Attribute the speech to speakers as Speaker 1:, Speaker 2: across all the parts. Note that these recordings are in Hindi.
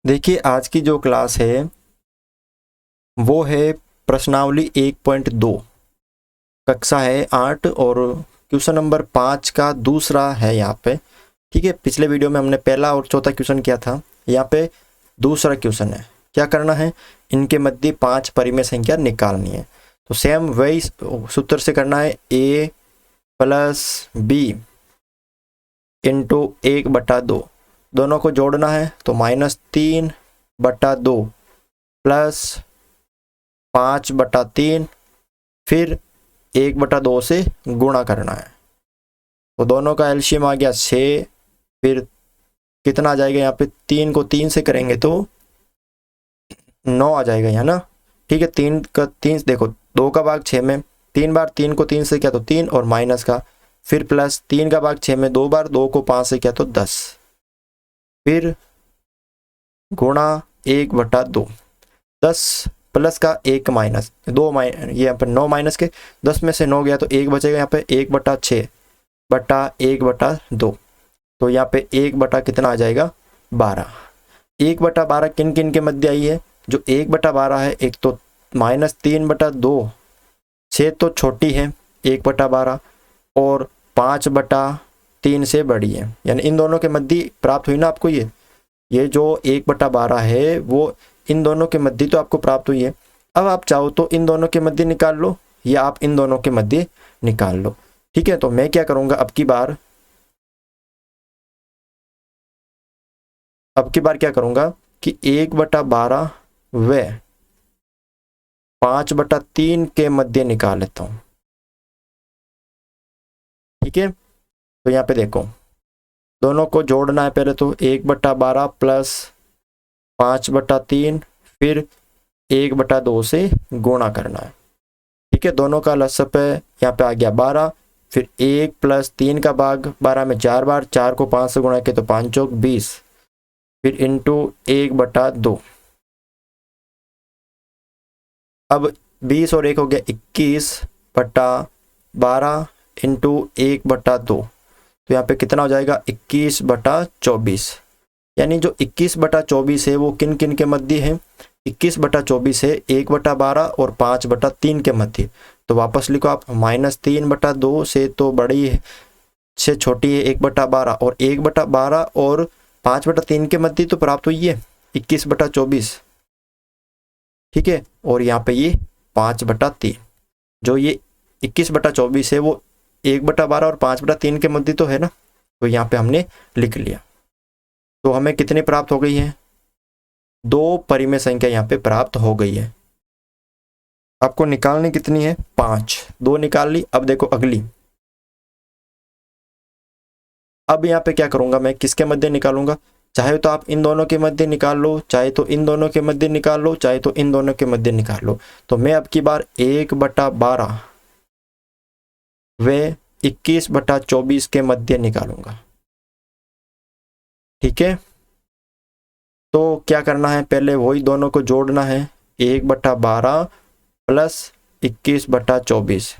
Speaker 1: देखिए आज की जो क्लास है वो है प्रश्नावली 1.2 कक्षा है 8 और क्वेश्चन नंबर 5 का दूसरा है यहाँ पे। ठीक है, पिछले वीडियो में हमने पहला और चौथा क्वेश्चन किया था, यहाँ पे दूसरा क्वेश्चन है। क्या करना है, इनके मध्य 5 परिमेय संख्या निकालनी है। तो सेम वही सूत्र से करना है, a प्लस बी इंटू 1/2 दोनों को जोड़ना है। तो -3/2 प्लस 5/3 फिर 1/2 से गुणा करना है। तो दोनों का एलसीएम आ गया 6, फिर कितना आ जाएगा यहाँ पे, 3 को 3 से करेंगे तो 9 आ जाएगा यहाँ ना। ठीक है, 3 का 3 देखो 2 का भाग 6 में 3 बार 3 को 3 से किया तो 3 और माइनस का, फिर प्लस 3 का भाग 6 में 2 बार 2 को 5 से किया तो 10, फिर गुणा 1/2 10 प्लस का 1 माइनस 2 ये यहाँ पर 9 माइनस के 10 में से 9 गया तो 1 बचेगा यहाँ पे 1/6 बटा 1/2। तो यहाँ पे 1 कितना आ जाएगा 12। 1/12 किन किन के मध्य आई है, जो 1/12 है, एक तो -3/2 6 तो छोटी है 1/12 और 5/3 से बड़ी है, यानी इन दोनों के मध्य प्राप्त हुई ना आपको। ये जो 1/12 है वो इन दोनों के मध्य तो आपको प्राप्त हुई है। अब आप चाहो तो इन दोनों के मध्य निकाल लो या आप इन दोनों के मध्य निकाल लो। ठीक है, तो मैं क्या करूंगा, अब की बार क्या करूंगा कि 1/12 व 5/3 के मध्य निकाल लेता हूं। ठीक है, तो यहाँ पे देखो दोनों को जोड़ना है। पहले तो 1/12 प्लस 5/3 फिर 1/2 से गुणा करना है। ठीक है, दोनों का लसप है, यहाँ पे आ गया 12, फिर 1 प्लस 3 का भाग 12 में 4 बार 4 को 5 से गुणा किया तो 5 चौक 20, फिर इंटू 1/2। अब 20 और 1 हो गया 21/12 इंटू 1/2। तो यहाँ पे कितना हो जाएगा 21/24, यानी जो 21/24 है वो किन किन के मध्य है, 21/24 है 1/12 और 5/3 के मध्य। तो वापस लिखो आप, -3/2 से तो बड़ी है, से छोटी है 1/12 और 1/12 और 5/3 के मध्य तो प्राप्त हुई है 21/24। ठीक है, और यहाँ पे ये 5/3, जो ये 21/24 है वो 1/12 और 5/3 के मध्य तो है ना। तो यहाँ पे हमने लिख लिया। तो हमें कितनी प्राप्त हो गई है, 2 परिमेय संख्या यहाँ पे प्राप्त हो गई है। आपको निकालनी कितनी है, 5, 2 निकाल ली। अब देखो अगली, अब यहाँ पे क्या करूंगा मैं, किसके मध्य निकालूंगा, चाहे तो आप इन दोनों के मध्य निकाल लो, चाहे तो इन दोनों के मध्य निकाल लो, चाहे तो इन दोनों के मध्य निकाल लो। तो मैं अब की बार 1/12 व 21/24 के मध्य निकालूंगा। ठीक है, तो क्या करना है, पहले वही दोनों को जोड़ना है, 1/12 प्लस 21/24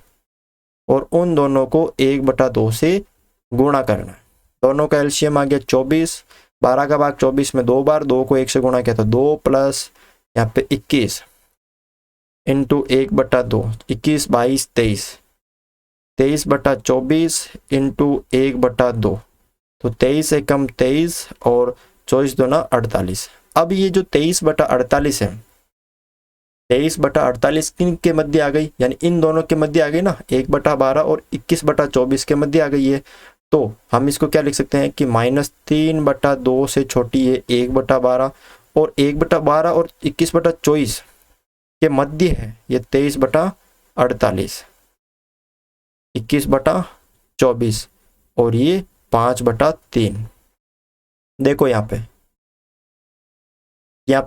Speaker 1: और उन दोनों को 1/2 से गुणा करना है। दोनों का एलसीएम आ गया 24, 12 का भाग 24 में 2 बार 2 को 1 से गुणा किया तो 2 प्लस यहाँ पे 21 इंटू 1/2, 21 22 23, 23/24 इंटू 1/2, तो 23 से कम 23 और 24 दूना 48। अब ये जो 23/48 है, 23/48 किन के मध्य आ गई, यानी इन दोनों के मध्य आ गई ना, 1/12 और 21/24 के मध्य आ गई है। तो हम इसको क्या लिख सकते हैं कि -3/2 से छोटी है 1/12 और 1/12 और 21/24 के मध्य है ये 23/48, 21/24 और ये 5/3। देखो यहाँ पे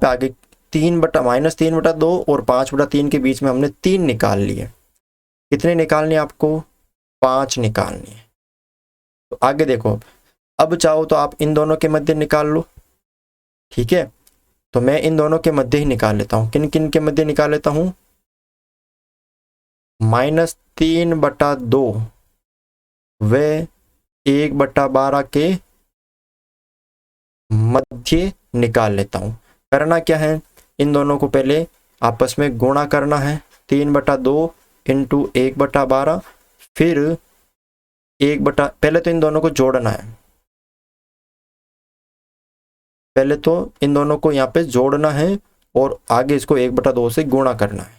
Speaker 1: आगे -3/2 और 5/3 के बीच में हमने 3 निकाल लिए। कितने निकालने आपको, 5 निकालनी है। तो आगे देखो, अब चाहो तो आप इन दोनों के मध्य निकाल लो। ठीक है, तो मैं इन दोनों के मध्य ही निकाल लेता हूं। किन किन के मध्य निकाल लेता हूं, -3/2 व 1/12 के मध्य निकाल लेता हूं। करना क्या है, इन दोनों को पहले आपस में गुणा करना है, 3/2 इंटू 1/12, फिर 1 पहले तो इन दोनों को जोड़ना है, पहले तो इन दोनों को यहाँ पे जोड़ना है और आगे इसको 1/2 से गुणा करना है।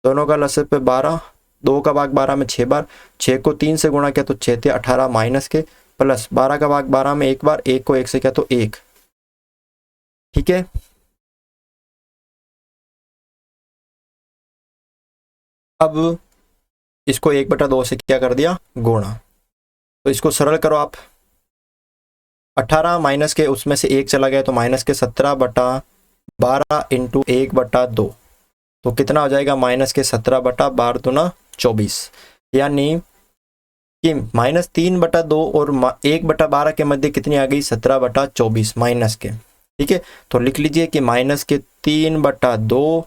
Speaker 1: दोनों का लसागु पे 12, 2 का भाग 12 में 6 बार, 6 को 3 से गुणा किया तो 6 थे 18 माइनस के, प्लस 12 का भाग 12 में 1 बार, 1 को 1 से किया तो 1। ठीक है, अब इसको 1/2 से क्या कर दिया, गुणा। तो इसको सरल करो आप, 18 माइनस के उसमें से 1 चला गया तो माइनस के 17/12 इंटू 1/2, तो कितना हो जाएगा, माइनस के 17/12 दूना 24, यानी कि -3/2 और 1/12 के मध्य कितनी आ गई, 17/24 माइनस के। ठीक है, तो लिख लीजिए कि माइनस के 3/2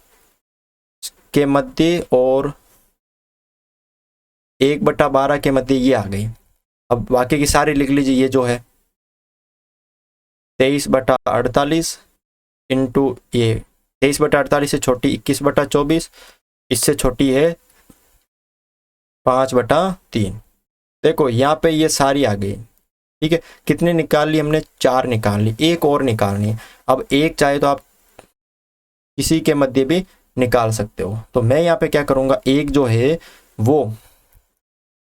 Speaker 1: के मध्य और 1/12 के मध्य ये आ गई। अब बाकी की सारी लिख लीजिए, ये जो है 23/48 इंटू ये 23/48 से छोटी 21/24, इससे छोटी है 5/3। देखो यहाँ पे ये सारी आ गई। ठीक है, कितनी निकाल ली हमने, 4 निकाल ली, एक और निकालनी है। अब एक चाहे तो आप किसी के मध्य भी निकाल सकते हो, तो मैं यहाँ पे क्या करूँगा, एक जो है वो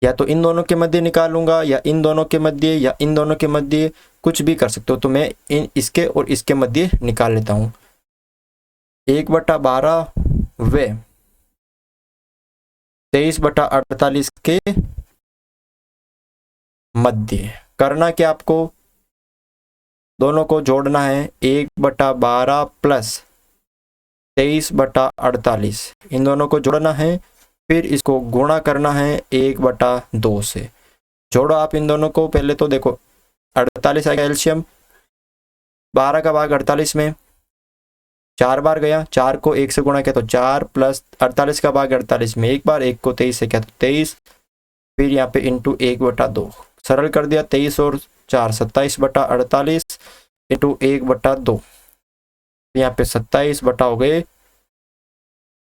Speaker 1: या तो इन दोनों के मध्य निकालूंगा या इन दोनों के मध्य या इन दोनों के मध्य, कुछ भी कर सकते हो। तो मैं इसके और इसके मध्य निकाल लेता हूँ, 1/12 व 23/48 के मध्य। करना क्या आपको, दोनों को जोड़ना है, 1/12 प्लस 23/48, इन दोनों को जोड़ना है, फिर इसको गुणा करना है 1/2 से। जोड़ो आप इन दोनों को, पहले तो देखो 48 आएगा एलसीएम, 12 का भाग 48 में 4 बार गया, 4 को 1 से गुणा किया तो 4, प्लस 48 का भाग 48 में 1 बार, 1 को 23 से किया तो 23, फिर यहाँ पे इंटू 1/2, सरल कर दिया, 23 और 4 27/48 इंटू 1/2, यहाँ पे 27 बटा हो गए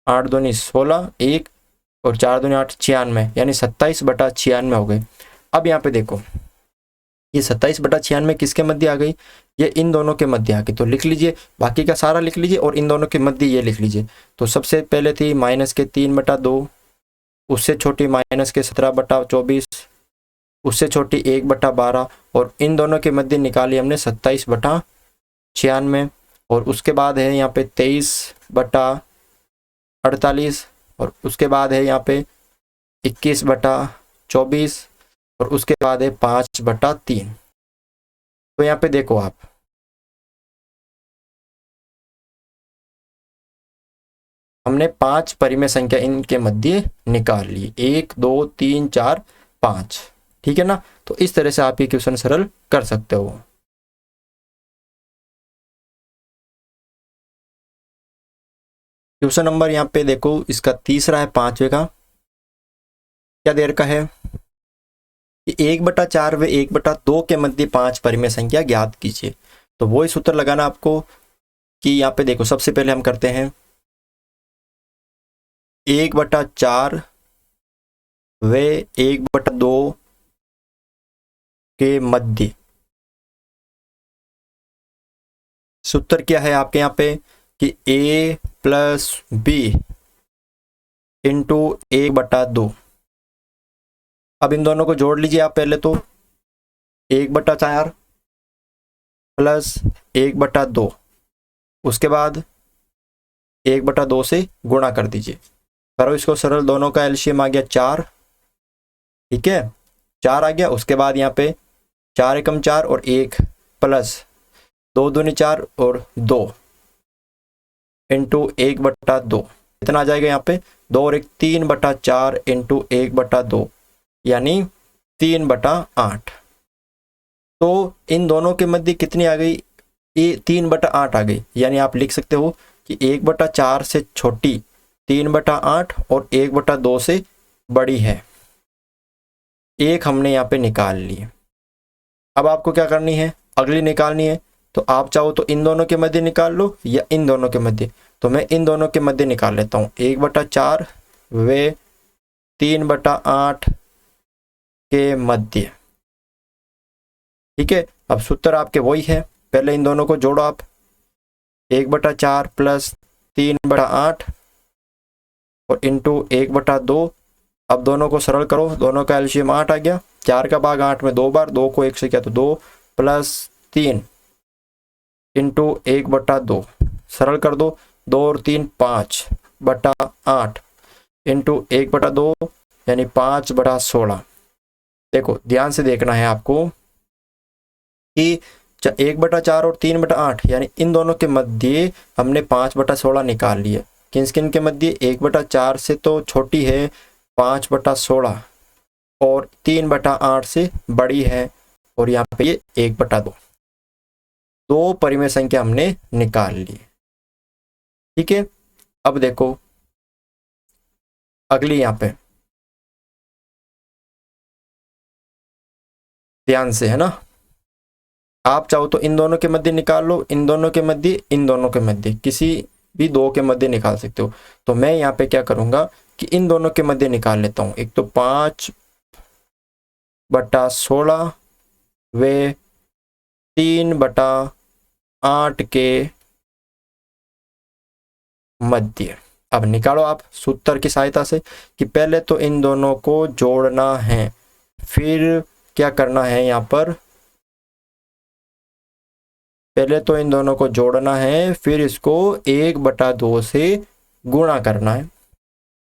Speaker 1: 8 दूनी 16, 1 और 4 दूनी 8, 96, यानी 27/96 हो गए। अब यहाँ पे देखो ये 27/96 किसके मध्य आ गई, ये इन दोनों के मध्य आ गई। तो लिख लीजिए, बाकी का सारा लिख लीजिए और इन दोनों के मध्य ये लिख लीजिए। तो सबसे पहले थी माइनस के 3/2, उससे छोटी माइनस के 17/24, उससे छोटी 1/12, और इन दोनों के मध्य निकाली हमने 27/96, और उसके बाद है यहाँ पे 23/48, और उसके बाद है यहाँ पे 21/24, और उसके बाद है 5/3। तो यहाँ पे देखो आप, हमने 5 परिमेय संख्या इनके मध्य निकाल ली, 1 2 3 4 5। ठीक है ना, तो इस तरह से आप ये क्वेश्चन सरल कर सकते हो। क्वेश्चन नंबर यहाँ पे देखो, इसका तीसरा है 5वें का, क्या देर का है, 1/4 व 1/2 के मध्य 5 परिमेय संख्या ज्ञात कीजिए। तो वो ही सूत्र लगाना आपको कि यहाँ पे देखो, सबसे पहले हम करते हैं 1/4 व 1/2 के मध्य। सूत्र क्या है आपके यहाँ पे कि a प्लस बी इंटू 1/2। अब इन दोनों को जोड़ लीजिए आप, पहले तो 1/4 प्लस 1/2, उसके बाद 1/2 से गुणा कर दीजिए, करो इसको सरल, दोनों का एलसीएम आ गया 4। ठीक है, 4 आ गया, उसके बाद यहाँ पे 4 एकम 4 और 1 प्लस 2 दूनी 4 और 2 इंटू 1/2, कितना आ जाएगा यहाँ पे 2 और 1 3/4 इंटू 1/2, यानी 3/8। तो इन दोनों के मध्य कितनी आ गई, ये 3/8 आ गई, यानी आप लिख सकते हो कि 1/4 से छोटी 3/8 और 1/2 से बड़ी है। एक हमने यहाँ पे निकाल ली। अब आपको क्या करनी है, अगली निकालनी है, तो आप चाहो तो इन दोनों के मध्य निकाल लो या इन दोनों के मध्य, तो मैं इन दोनों के मध्य निकाल लेता हूँ। 1/4 व 3/8 के मध्य। ठीक है, अब सूत्र आपके वही है, पहले इन दोनों को जोड़ो आप, 1/4 प्लस 3/8 और इंटू 1/2। अब दोनों को सरल करो, दोनों का एलसीएम 8 आ गया, 4 का भाग 8 में 2 बार, 2 को 1 से किया तो 2 प्लस 3 इंटू 1/2, सरल कर दो, 2 और 3 5/8 इंटू 1/2 यानी 5/16। देखो ध्यान से देखना है आपको कि 1/4 और 3/8 यानी इन दोनों के मध्य हमने 5/16 निकाल लिए। किन किन के मध्य? 1/4 से तो छोटी है 5/16 और 3/8 से बड़ी है, और यहाँ पे ये 1/2। दो परिमेय संख्या हमने निकाल ली। ठीक है, अब देखो अगली, यहाँ पे ध्यान से, है ना, आप चाहो तो इन दोनों के मध्य निकाल लो, इन दोनों के मध्य, इन दोनों के मध्य, किसी भी दो के मध्य निकाल सकते हो। तो मैं यहाँ पे क्या करूंगा कि इन दोनों के मध्य निकाल लेता हूं। एक तो 5/16 व 3/8 के मध्य। अब निकालो आप सूत्र की सहायता से कि पहले तो इन दोनों को जोड़ना है, फिर क्या करना है, यहाँ पर पहले तो इन दोनों को जोड़ना है, फिर इसको 1/2 से गुणा करना है।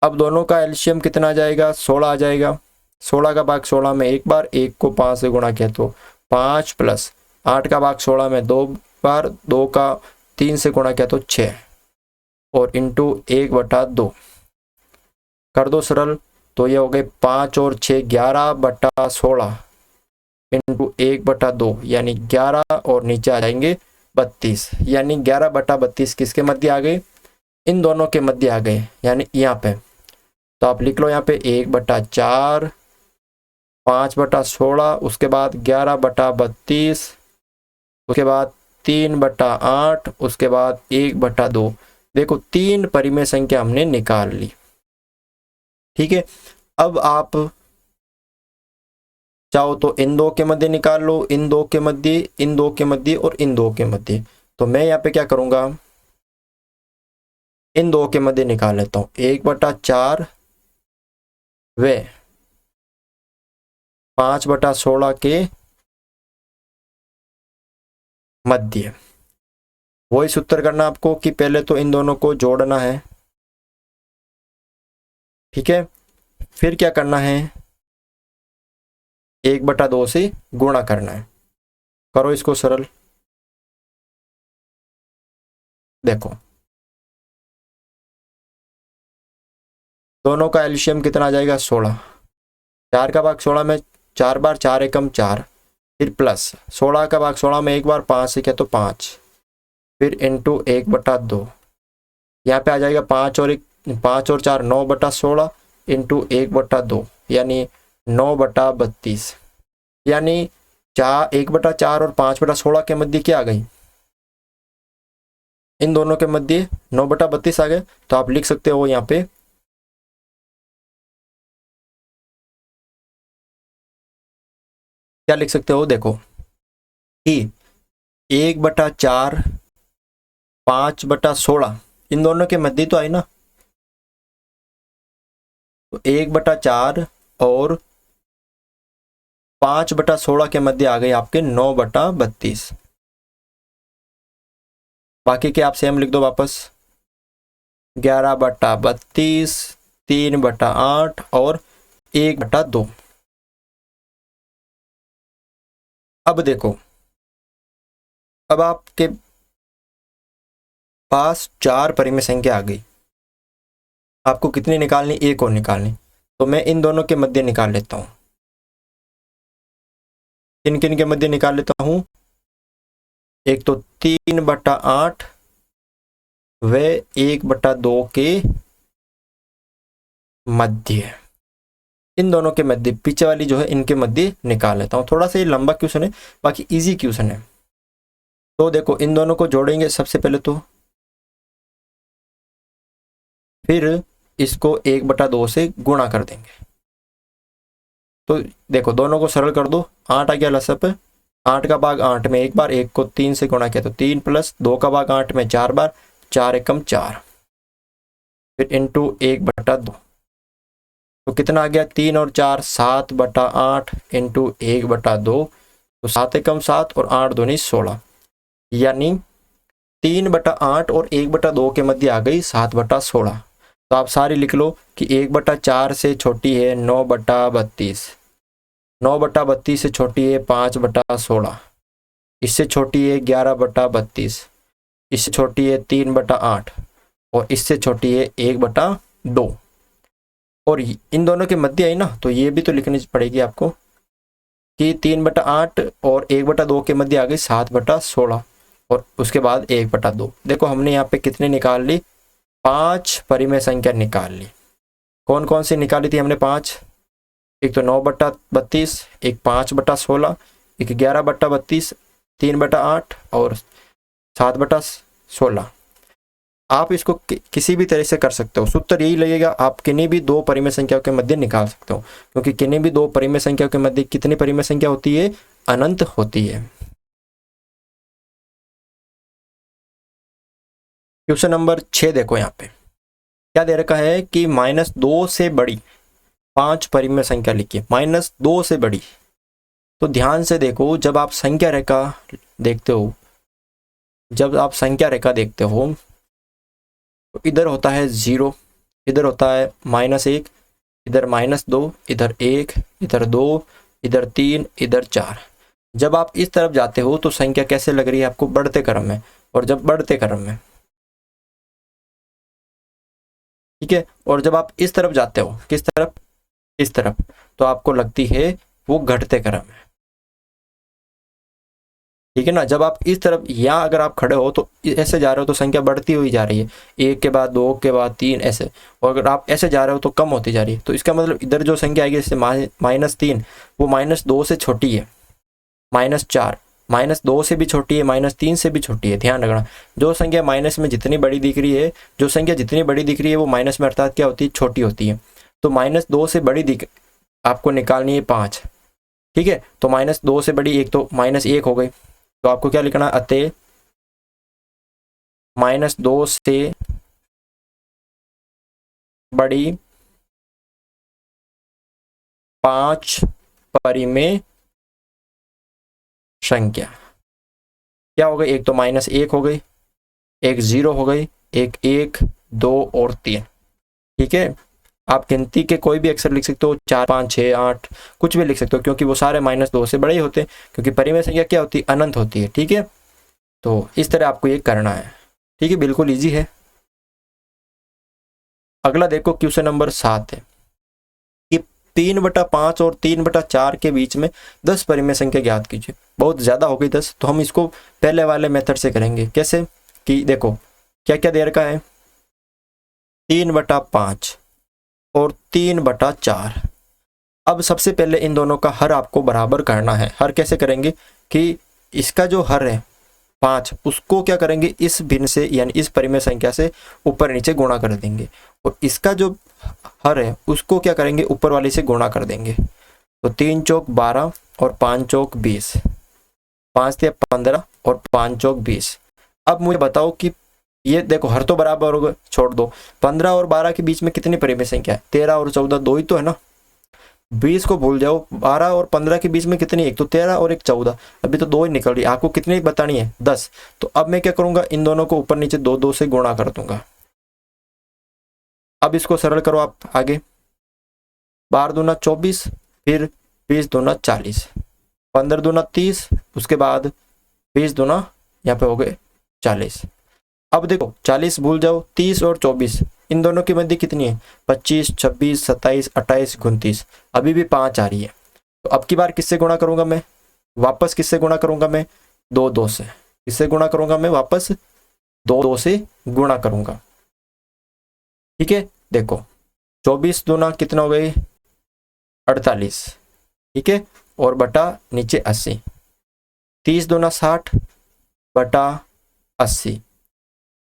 Speaker 1: अब दोनों का एलसीएम कितना आ जाएगा? 16 आ जाएगा। 16 का भाग 16 में एक बार, 1 को 5 से गुणा किया तो 5 प्लस 8 का भाग 16 में 2 बार, 2 का 3 से गुणा किया तो 6 और इंटू 1/2 कर दो सरल, तो ये हो गए 5 और 6 11/16 इंटू 1/2 यानी 11 और नीचे आ जाएंगे 32, यानी 11/32 किसके मध्य आ गए? इन दोनों के मध्य आ गए, यानी यहाँ पे। तो आप लिख लो यहाँ पे 1/4 5/16, उसके बाद 11/32, उसके बाद 3/8, उसके बाद 1/2। देखो 3 परिमेय संख्या हमने निकाल ली। ठीक है, अब आप चाहो तो इन दो के मध्य निकाल लो, इन दो के मध्य, इन दो के मध्य और इन दो के मध्य। तो मैं यहाँ पे क्या करूंगा, इन दो के मध्य निकाल लेता हूं। 1/4 व 5/16 के मध्य। वही सूत्र करना आपको कि पहले तो इन दोनों को जोड़ना है, ठीक है, फिर क्या करना है, 1/2 से गुणा करना है। करो इसको सरल, देखो दोनों का एलसीएम कितना आ जाएगा? 16। 4 का भाग 16 में 4 बार, 4 एकम 4, फिर प्लस 16 का भाग 16 में एक बार, 5 से किया तो 5, फिर इंटू 1/2, यहाँ पे आ जाएगा 5 और 4 9/16 इंटू 1/2 यानी 9/32, यानी 1/4 और 5/16 के मध्य क्या आ गई? इन दोनों के मध्य 9/32 आ गए। तो आप लिख सकते हो यहाँ पे क्या लिख सकते हो, देखो कि 1/4 5/16 इन दोनों के मध्य तो आई ना, तो 1/4 और 5/16 के मध्य आ गए आपके 9/32। बाकी के आप सेम लिख दो वापस, 11/32, 3/8 और 1/2। अब देखो, अब आपके पास 4 परिमेय संख्या आ गई। आपको कितनी निकालनी? एक और निकालनी। तो मैं इन दोनों के मध्य निकाल लेता हूं। किन किन के मध्य निकाल लेता हूं? एक तो 3/8 व 1/2 के मध्य। इन दोनों के मध्य, पीछे वाली जो है इनके मध्य निकाल लेता हूं। थोड़ा सा ये लंबा क्वेश्चन है, बाकी इजी क्वेश्चन है। तो देखो इन दोनों को जोड़ेंगे सबसे पहले तो, फिर इसको 1/2 से गुणा कर देंगे। तो देखो दोनों को सरल कर दो, 8 आ गया लसप, 8 का भाग 8 में एक बार, 1 को 3 से गुणा किया तो 3 प्लस 2 का भाग 8 में 4 बार, 4 एकम 4, फिर इंटू 1/2। तो कितना आ गया, 3 और 4 7/8 इंटू 1/2, तो 7 एकम 7 और 8 दूनी 16, यानी 3/8 और 1/2 के मध्य आ गई 7/16। तो आप सारी लिख लो कि 1/4 से छोटी है 9/32, 9/32 से छोटी है 5/16, इससे छोटी है 11/32, इससे छोटी है 3/8 और इससे छोटी है 1/2। और इन दोनों के मध्य आई ना, तो ये भी तो लिखनी पड़ेगी आपको कि 3/8 और 1/2 के मध्य आ गई 7/16 और उसके बाद 1/2। देखो हमने यहाँ पे कितने निकाल ली, 5 परिमेय संख्या निकाल ली। कौन कौन सी निकाली थी हमने 5, एक तो 9/32, एक 5/16, एक 11/32, 3/8 और 7/16। आप इसको किसी भी तरह से कर सकते हो, सूत्र यही लगेगा, आप किन्हीं भी दो परिमेय संख्याओं के मध्य निकाल सकते हो, क्योंकि किन्हीं भी दो परिमेय संख्याओं के मध्य कितनी परिमेय संख्या होती है, अनंत होती है। क्वेश्चन नंबर 6 देखो, यहाँ पे क्या दे रखा है कि -2 से बड़ी 5 परिमेय संख्या लिखिए, -2 से बड़ी। तो ध्यान से देखो, जब आप संख्या रेखा देखते हो, जब आप संख्या रेखा देखते हो तो इधर होता है 0, इधर होता है -1, इधर -2, इधर 1, इधर 2, इधर 3, इधर 4। जब आप इस तरफ जाते हो तो संख्या कैसे लग रही है आपको, बढ़ते क्रम में, और जब बढ़ते क्रम में, ठीक है, और जब आप इस तरफ जाते हो, किस तरफ, इस तरफ, तो आपको लगती है वो घटते क्रम है, ठीक है ना। जब आप इस तरफ यहाँ अगर आप खड़े हो तो ऐसे जा रहे हो तो संख्या बढ़ती हुई जा रही है, 1 के बाद 2 के बाद 3 ऐसे, और अगर आप ऐसे जा रहे हो तो कम होती जा रही है। तो इसका मतलब इधर जो संख्या आएगी जैसे -3, वो -2 से छोटी है, -4, -2 से भी छोटी है, -3 से भी छोटी है। ध्यान रखना, जो संख्या माइनस में जितनी बड़ी दिख रही है, जो संख्या जितनी बड़ी दिख रही है वो माइनस में अर्थात क्या होती है, छोटी होती है। तो -2 से बड़ी दिख आपको निकालनी है 5, ठीक है। तो -2 से बड़ी एक तो -1 हो गई, तो आपको क्या लिखना है, अतः -2 से बड़ी 5 परिमेय संख्या क्या हो गई, एक तो -1 हो गई, एक 0 हो गई, एक 1, 2 और 3, ठीक है। आप गिनती के कोई भी अक्षर लिख सकते हो, 4, 5, 6, 8, कुछ भी लिख सकते हो, क्योंकि वो सारे -2 से बड़े ही होते हैं, क्योंकि परिमेय संख्या क्या होती है, अनंत होती है, ठीक है। तो इस तरह आपको ये करना है, ठीक है, बिल्कुल इजी है। अगला देखो क्वेश्चन नंबर 7 है कि 3/5 और 3/4 के बीच में 10 परिमेय संख्या ज्ञात कीजिए। बहुत ज्यादा हो गई 10, तो हम इसको पहले वाले मेथड से करेंगे। कैसे कि देखो क्या क्या दे रखा है, 3/5 और 3/4। अब सबसे पहले इन दोनों का हर आपको बराबर करना है। हर कैसे करेंगे कि इसका जो हर है 5, उसको क्या करेंगे, इस भिन्न से यानी इस परिमेय संख्या से ऊपर नीचे गुणा कर देंगे, और इसका जो हर है उसको क्या करेंगे, ऊपर वाली से गुणा कर देंगे। तो 3 चौक 12 और 5 चौक 20, 5 × 15 और 5 चौक 20। अब मुझे बताओ कि ये देखो हर तो बराबर होगा, छोड़ दो, 15 और 12 के बीच में कितनी परिमेय संख्या है, 13 और 14, 2 ही तो है ना। 20 को भूल जाओ, 12 और 15 के बीच में कितनी, एक तो 13 और एक 14, अभी तो 2 ही निकल रही, आपको कितनी बतानी है, 10। तो अब मैं क्या करूंगा, इन दोनों को ऊपर नीचे 2 से गुणा कर दूंगा। अब इसको सरल करो आप आगे, 12 दूना 24, फिर 20 दूना 40, 15 दूना 30, उसके बाद 20 दूना यहाँ पे हो गए 40। अब देखो 40 भूल जाओ, 30 और 24 इन दोनों की मध्य कितनी है, 25, 26, 27, 28, 29, अभी भी 5 आ रही है। तो अब की बार किससे गुणा करूंगा मैं, वापस किससे गुणा करूंगा मैं, 2 से। किससे गुणा करूंगा मैं, वापस 2 से गुणा करूंगा, ठीक है। देखो 24 दूना कितना हो गई, 48, ठीक है, और बटा नीचे 80, 30 दूना 60, बटा 80।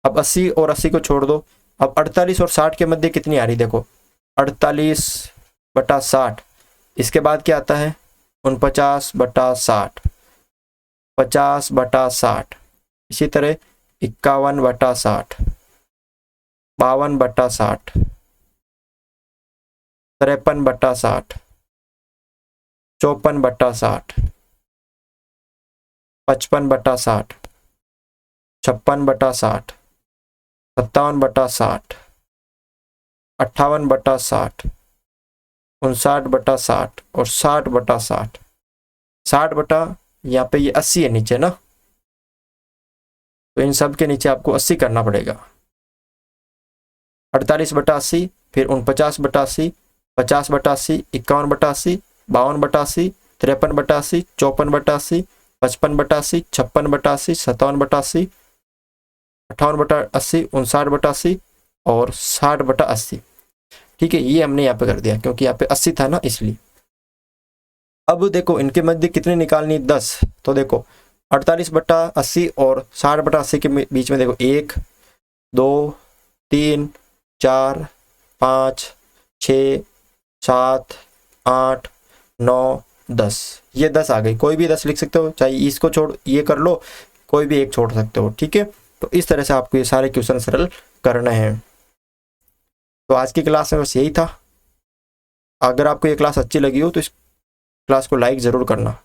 Speaker 1: अब 80 और 80 को छोड़ दो। अब 48 और 60 के मध्य कितनी आ रही, देखो 48 बटा 60। इसके बाद क्या आता है 49 बटा 60, 50 बटा 60। इसी तरह 51 बटा 60, 52 बटा 60, 53 बटा 60, 54 बटा 60, 55 बटा 60, 56 बटा 60, 57 बटा 60, 58 बटा 60, 59 बटा 60 और 60 बटा 60। 60 बटा यहाँ पे ये 80 है नीचे ना, तो इन सब के नीचे आपको 80 करना पड़ेगा। 48 बटा 80, फिर 49 बटा 80, 50 बटा 80, 51 बटा 80, 52 बटा 80, 53 बटा 80, 54 बटा 80, 55 बटा 80, 56 बटा 80, 57 बटा 80, 58 बटा 80, 59 बटा 80 और 60 बटा 80। ठीक है, ये हमने यहाँ पे कर दिया क्योंकि यहाँ पे 80 था ना इसलिए। अब देखो इनके मध्य कितनी निकालनी, 10। तो देखो 48 बटा 80 और 60 बटा 80 के बीच में देखो 1 2 3 4 5 6 7 8 9 10, ये 10 आ गई। कोई भी 10 लिख सकते हो, चाहे इसको छोड़ ये कर लो, कोई भी एक छोड़ सकते हो। ठीक है, तो इस तरह से आपको ये सारे क्वेश्चन सरल करने हैं। तो आज की क्लास में बस यही था। अगर आपको ये क्लास अच्छी लगी हो तो इस क्लास को लाइक ज़रूर करना।